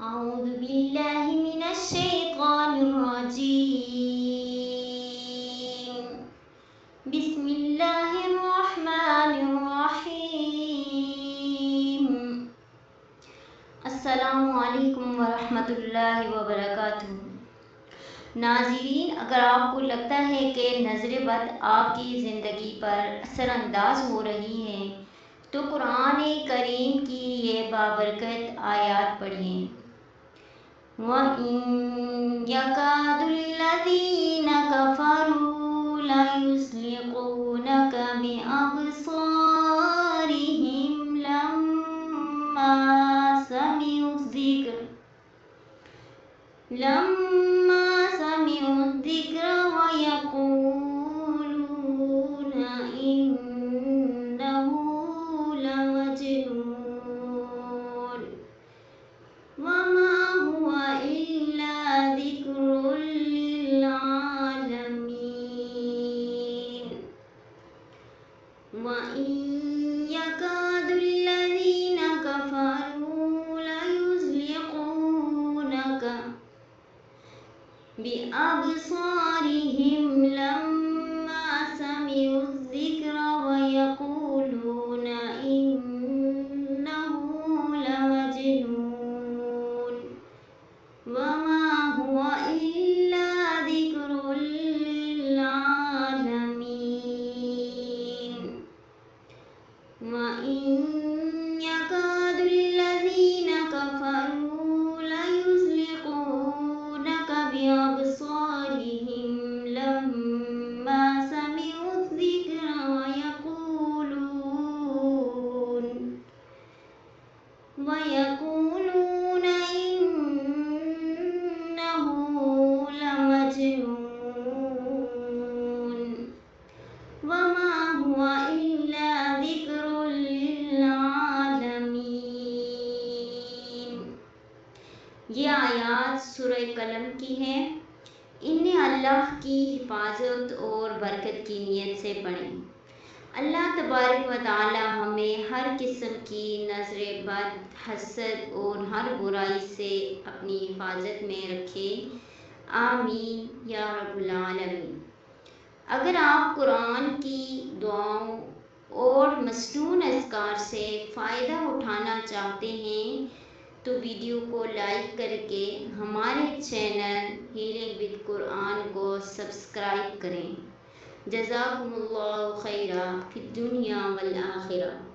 أعوذ بالله من الشيطان الرجيم بسم الله الرحمن الرحيم السلام علیکم ورحمۃ اللہ وبرکاتہ۔ ناظرین، اگر آپ کو لگتا ہے کہ نظر بد آپ کی زندگی پر اثر انداز ہو رہی ہے تو قرآن کریم کی یہ بابرکت آیات پڑھیں۔ وَإِن يَكَادُ الَّذِينَ كَفَرُوا لَيُزْلِقُونَكَ بِأَبْصَارِهِمْ لَمَّا سَمِعُوا الذِّكْرَ وَيَقُولُونَ إِنَّهُ لَمَجْنُونٌ وَمَا هُوَ إِلَّا ذِكْرٌ لِّلْعَالَمِينَ وَإِن يَكَادُ الَّذِينَ كَفَرُوا لَيُزْلِقُونَكَ بِأَبْصَارِهِمْ لَمَّا سَمِعُوا الذِّكْرَ وَيَقُولُونَ إِنَّهُ لَمَجْنُونٌ وَمَا هُوَ إِلَّا ذِكْرٌ لِّلْعَالَمِينَ وَإِن يَكَادُ الَّذِينَ كَفَرُوا لَيُزْلِقُونَكَ بِأَبْصَارِهِمْ لَمَّا سَمِعُوا الذِّكْرَ وَيَقُولُونَ إِنَّهُ لَمَجْنُونٌ وَمَا هُوَ إِلَّا ذِكْرٌ لِّلْعَالَمِينَ۔ یہ آیات سورہ قلم کی ہیں۔ انہیں اللہ کی حفاظت اور برکت کی نیت سے پڑھیں۔ اللہ تبارک و تعالی ہمیں ہر قسم کی نظر بد، حسد اور ہر برائی سے اپنی حفاظت میں رکھے، آمین یا رب العالمین۔ اگر آپ قرآن کی دعاؤں اور مسنون اذکار سے فائدہ اٹھانا چاہتے ہیں تو ویڈیو کو لائک کر کے ہمارے چینل ہیلنگ ود قرآن کو سبسکرائب کریں۔ جزاکم اللہ خیرا فی الدنیا والآخرہ۔